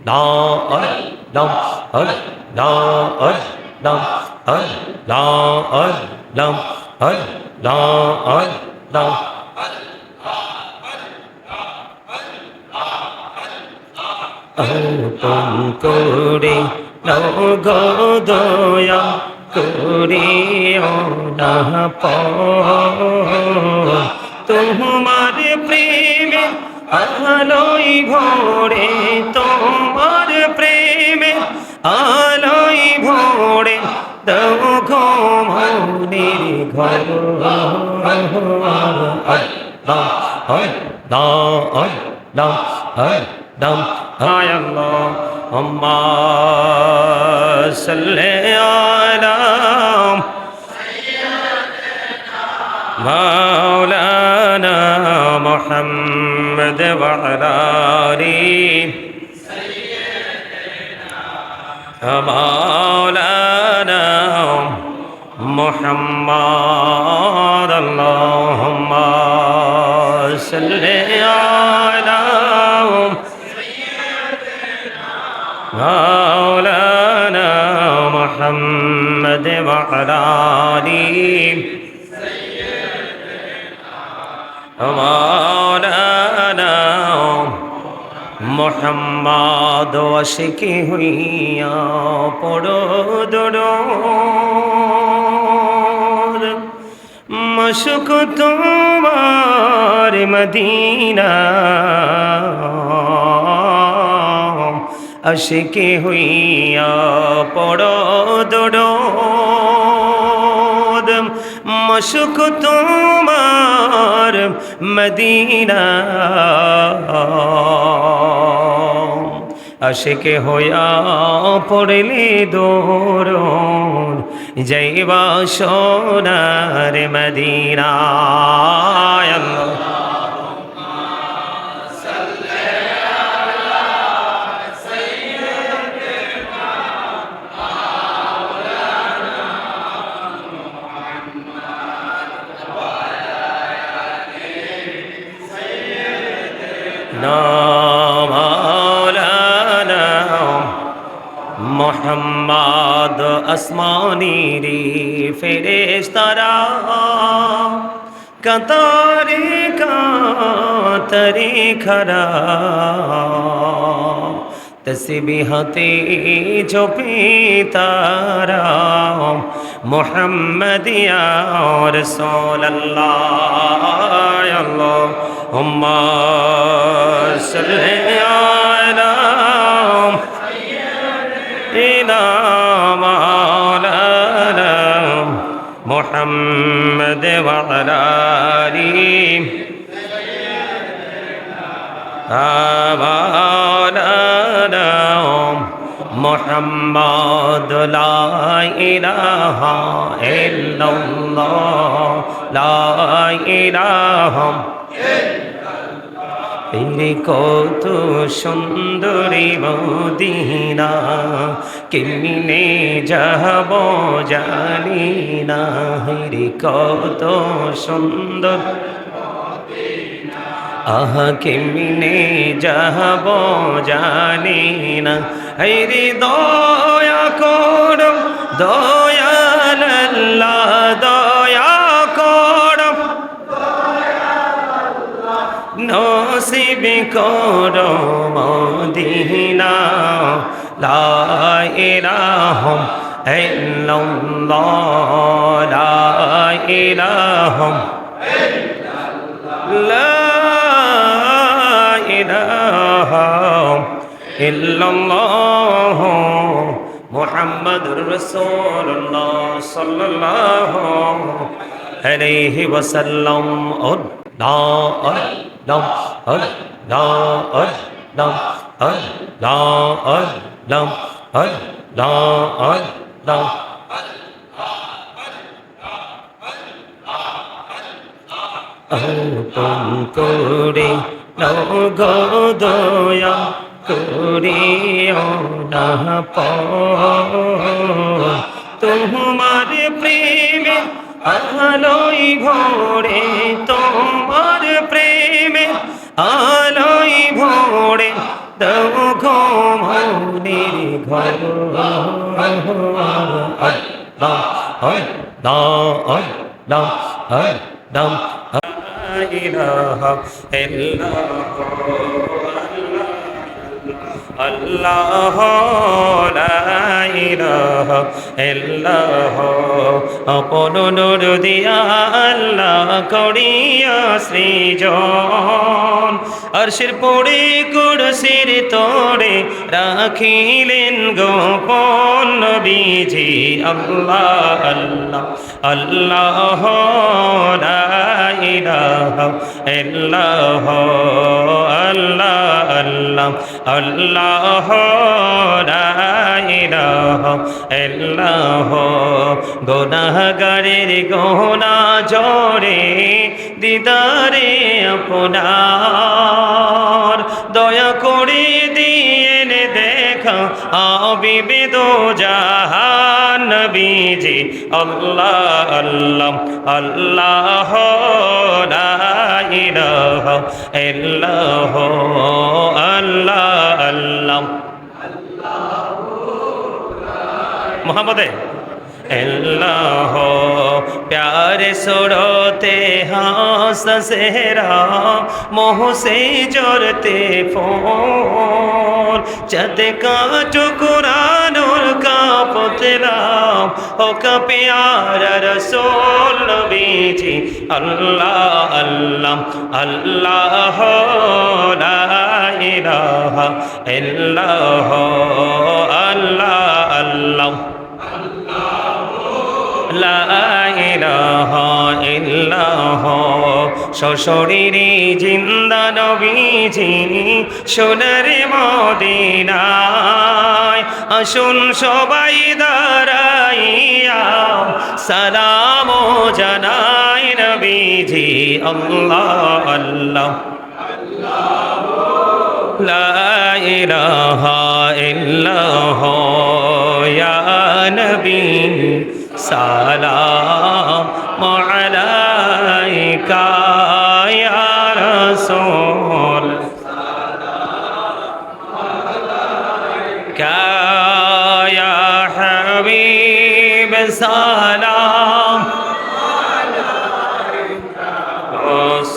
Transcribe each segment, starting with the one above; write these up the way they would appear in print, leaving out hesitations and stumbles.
লা আল্লাহ আল্লাহ আল্লাহ আল্লাহ আল্লাহ আল্লাহ আল্লাহ আপন করে নাও গো দয়া করিও না তোমার প্রেমে আলোই ভরে তোমার প্রেমে আলোই ভরে দাও গো মনের ঘর আল্লাহ আল্লাহ আল্লাহ আল্লাহ اللهم صل على مولانا محمد وعلى آله مولانا محمد اللهم صل على مولانا محمد وعلى آله مولانا محمد وشکی ہویا پڑو درود مشک تمہار مدینہ আশিকি হইয়া পড়ো দরুদ মশক তোমার মদিনা আশিকি হইয়া পড়লে দরুদ যাইবা সোনার মদিনা আল্লাহ مولانا محمد আসমানীরি ফেরেশতারা কাতারে কাতারে খারা তসবিহাতে জপে তারা মুহাম্মাদিয়া রাসূলুল্লাহ আল্লাহুম্মা সাল্লি আলা সাইয়্যিদিনা মাওলানা মুহাম্মদ ওয়া আলা আলিহি مولانا محمد لا إله إلا الله لا إله তেরে কত সুন্দরী মদিনা কেমনে যাব জানি না রে কত সুন্দর আহা কেমনে যাব জানি না হরি দয়া করো দয়াল আল্লাহ দয়া করো নসিব করো মদিনা লা ইলাহা ইল্লাল্লাহ লা ইলাহা ইল্লাল্লাহ ইল্লাল্লাহ মুহাম্মাদুর রাসূলুল্লাহ সাল্লাল্লাহু আলাইহি ওয়াসাল্লাম আল্লাহ আল্লাহ আল্লাহ আল্লাহ আল্লাহ আল্লাহ আল্লাহ আপন করে নাও গো দয়া করিও না তোমার প্রেমে আলোই ভরে তোমার প্রেমে আলোই ভরে দাও গো মনের ঘর আল্লাহ আল্লাহ আল্লাহ আল্লাহ লা ইলাহা ইল্লাল্লাহ আল্লাহ লা ইলাহা ইল্লাল্লাহ আপন নূর দিয়া আল্লাহ করিয়া সৃজন আরশের পড়ে কুরসির তোড়ে রাখিলেন গোপন নবীজি আল্লাহ আল্লাহ আল্লাহ লা ইলাহা ইল্লাল্লাহ আল্লাহ আল্লাহ আল্লাহ লা ইলাহা ইল্লাল্লাহ গুনাহগারের গোনা জোরে দিদারে আপনার দয়া করে দিয়েন দেখা আবিবে দো জাহান নবীজি আল্লাহ আল্লাহ আল্লাহ লা ইলাহা ইল্লাল্লাহ আল্লাহ আল্লাহ মোহাম্মদে अल्लाह प्यारे सुरोते हास सेहरा मोह से जोरते फोन चद का टुकरानूर का पुतला हो का प्यारा रसूल नबीजी अल्लाह अल्लाह अल्लाह ला इलाहा इल्लाल्लाह अल्लाह अल्लाह লা ইলাহা ইল্লাল্লাহ সশরীরে জিন্দা নবীজি সোনার মদিনায় আসুন সবাই দাঁড়াইয়া সালাম জানাই নবীজি আল্লাহ আল্লাহ লা ইলাহা ইল্লাল্লাহ ইয়া নবী সালাম আলাইকা ইয়া রাসূল সালাম ইয়া হাবিব সালাম আলাইকা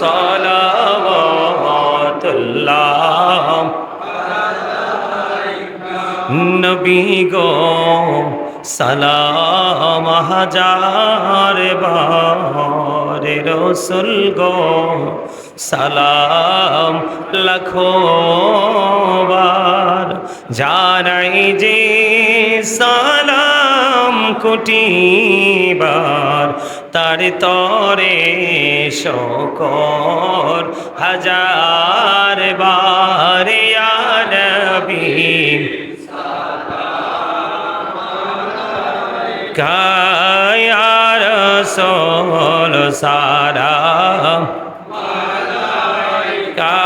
সালাওয়াতুল্লাহ নবী গো সালাম হাজার বার রসুল গো সালাম লাখো বার জানাই যে সালাম কোটি বার তার তরে শকর হাজার বার ইয়া নবী या रसूल सालाम अलैका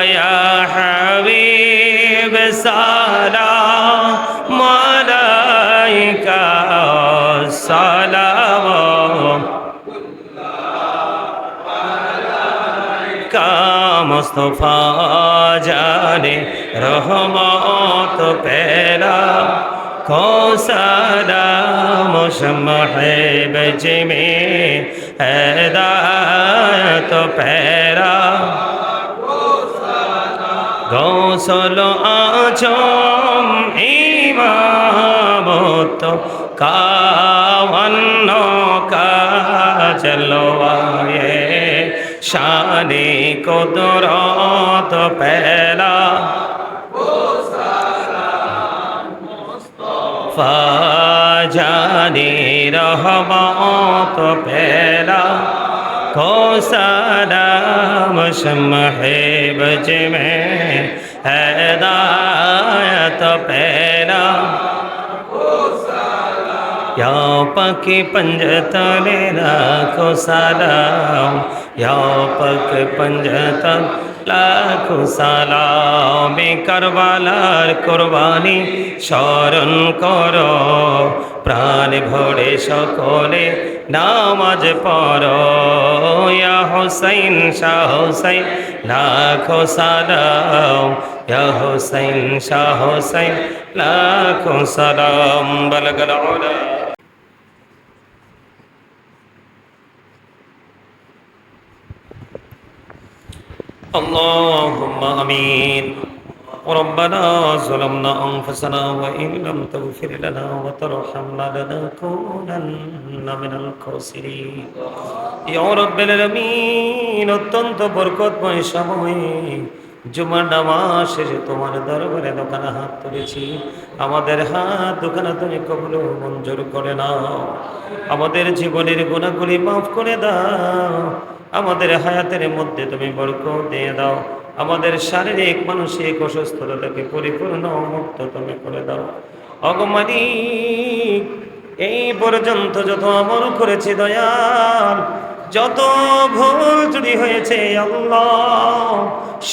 या हबीब सालाम अलैका सलाम का मुस्तफा जाने रहमत पेला को सलाम शम्ह में हिदायत पैरा गौसल आचम इमामत कावन्न का जलवाए शाने कुदरत पैला जाने रहमत पैला को सलाम शम्ह बज में हिदायत पैला या पक पंजतन को सलाम या पक पंजतन লাখো সালাম কারবালার কোরবানি স্মরণ করো প্রাণ ভরে সকলে নামাজ পড়ো ইয়া হুসাইন শাহ হুসাইন লাখো সালাম ইয়া হুসাইন শাহ হুসাইন লাখো সালাম বালাগাল উলা اللهم آمين ربنا ظلمنا أنفسنا وإن لم تغفر لنا وترحمنا لنكونن من الخاسرين يا رب العالمين অত্যন্ত বরকতময় সময়ে জুমার নামাজ শেষে তোমার দরবারে দোকানে হাত তুলেছি আমাদের হাত দোকানে তুমি কবুল মঞ্জুর করে নাও আমাদের জীবনের গুনাহগুলি মাফ করে দাও আমাদের হায়াতের মধ্যে তুমি বরকত দিয়ে দাও আমাদের শারীরিক মানসিক অসুস্থতাকে পরিপূর্ণ মুক্ত তুমি করে দাও ওগো মালিক এই পর্যন্ত যত আমল করেছি দয়াল যত ভুল ত্রুটি হয়েছে আল্লাহ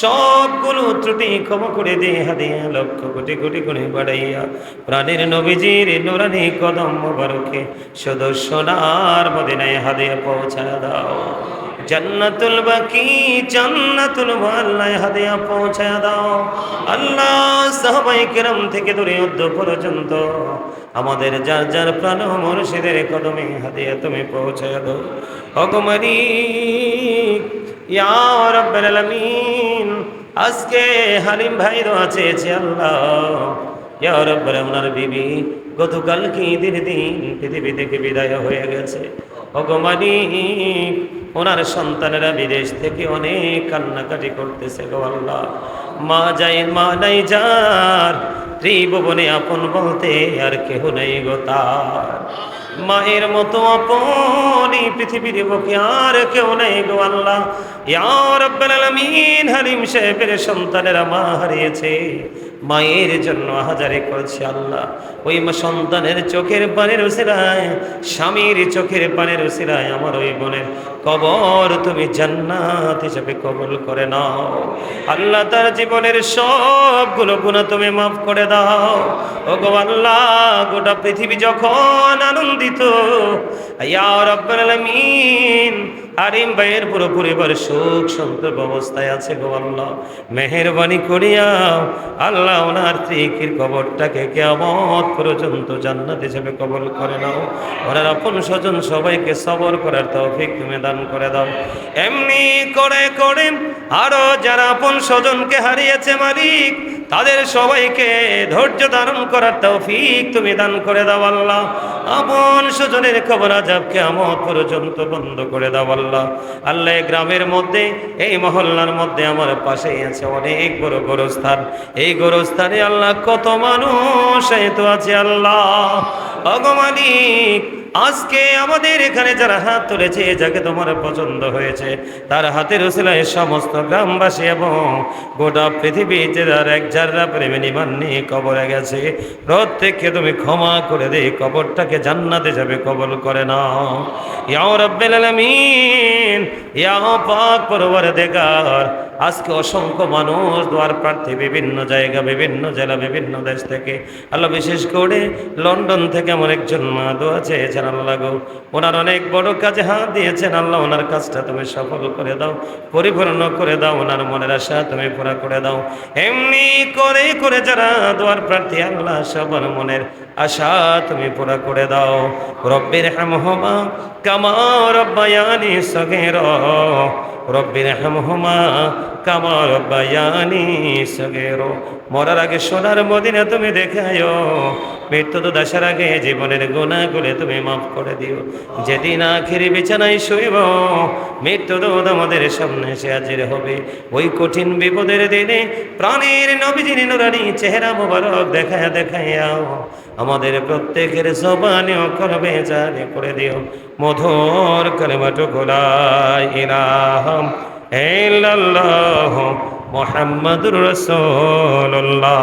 সবগুলো ত্রুটি ক্ষমা করে দিয়ে হাদিয়া লক্ষ কোটি কোটি গুণে বাড়াইয়া প্রাণের নবীজির নুরানি কদম মোবারকে শুধু সোনার মদিনায় হাদিয়া পৌঁছায় দাও জান্নাতুল বাকি জান্নাতুল ওয়াল্লাহ হাদিয়া পৌঁছায় দাও আল্লাহ সাহাবায়ে কেরাম থেকে ধরে অদ্য পর্যন্ত আমাদের যার যার প্রাণ মুর্শিদের কদমে হাদিয়া তুমি পৌঁছায় দাও ওগো মালিক ইয়া রাব্বুল আলামিন আজকে হালিম ভাইরও আছে আল্লাহ ইয়া রাব্বুল ওনার বিবি গতকাল কি ঈদের দিন পৃথিবী থেকে বিদায় হয়ে গেছে ওগো মালিক ওনার সন্তানেরা বিদেশ থেকে অনেক কান্নাকাটি করতেছে গো আল্লাহ মা নাই যার ত্রিভুবনে আপন বলতে আর কেহ নেই গো তার মায়ের মতো আপন এই পৃথিবীর বুকে আর কেউ নেই গো আল্লাহ ইয়া রাব্বুল আলামিন হালিম সাহেবের সন্তানেরা মা হারিয়েছে মায়ের জন্য হাজারে করছে আল্লাহ ওই সন্তানের চোখের পানির উসিলায় স্বামীর চোখের পানির উসিলায় আমার ওই বোনের কবর তুমি জান্নাত হিসেবে কবুল করে নাও আল্লাহ তার জীবনের সবগুলো গুনাহ তুমি মাফ করে দাও ওগো আল্লাহ গোটা পৃথিবী যখন আনন্দিত ইয়া রাব্বুল আলামিন হালিম ভাইয়ের পুরো পরিবার সুখ সন্তোষ অবস্থায় আছে গো আল্লাহ মেহেরবানি করিয়া আল্লাহ ওনার ত্রিকির কবরটাকে কিয়ামত পর্যন্ত জান্নাত হিসেবে কবুল করে নাও ওনার আপন স্বজন সবাইকে সবর করার তৌফিক তুমি দান করে দাও এমনি করে করে আরো যারা আপন স্বজনকে হারিয়েছে মালিক তাদের সবাইকে ধৈর্য ধারণ করার তৌফিক তুমি দান করে দাও আল্লাহ আপন স্বজনের কবর আযাব কিয়ামত পর্যন্ত বন্ধ করে দাও আল্লাহ আল্লাহ গ্রামের মধ্যে এই মহল্লার মধ্যে আমার পাশেই আছে অনেক বড় গোরস্থান এই গোরস্থানে আল্লাহ কত মানুষ তো আছে আল্লাহ ওগো মালিক আজকে আমাদের এখানে যারা হাত তুলেছে যাকে তোমার পছন্দ হয়েছে তার হাতের উসিলায় সমস্ত গ্রামবাসী এবং গোটা পৃথিবীতে যার এক জাররা প্রেমে ইমান নিয়ে কবরে গেছে প্রত্যেককে তুমি ক্ষমা করে দে কবরটাকে জান্নাতে যাবে কবুল করে নাও ইয়া রাব্বুল আলামিন ইয়া পাক পরওয়ারদিগার আজকে অসংখ্য মানুষ দ্বার প্রার্থী বিভিন্ন জায়গা বিভিন্ন জেলা বিভিন্ন দেশ থেকে আল্লাহ বিশেষ করে লন্ডন থেকে আমার একজন মা দোয়া চেয়েছেন আল্লাহ গো ওনার অনেক বড় কাজে হাত দিয়েছেন আল্লাহ ওনার কাজটা তুমি সফল করে দাও পরিপূর্ণ করে দাও ওনার মনের আশা তুমি পুরা করে দাও এমনি করে করে যারা দ্বার প্রার্থী আল্লাহ সবার মনের আশা তুমি পুরা করে দাও রব্বির হামহুমা কামা রব্বায়ানি সগীরা রব্বির হামহুমা কামা রব্বায়ানি সগীরা মরার আগে সোনার মদিনা তুমি দেখায়ো মৃত্যু তো দেশের আগে জীবনের গুনাহগুলো তুমি মাফ করে দিও যেদিন আখিরি বিছানায় শুইব মৃত্যু তো আমাদের সামনে এসে হাজির হবে ওই কঠিন বিপদের দিনে প্রাণের নবীজির নুরানি চেহারা মোবারক দেখায়া দেখায়াও আমাদের প্রত্যেকের জবানে কলবে জারি করে দিও মধুর কালেমাটুকু লা ইলাহা ইল্লাল্লাহ মুহাম্মাদুর রাসূলুল্লাহ।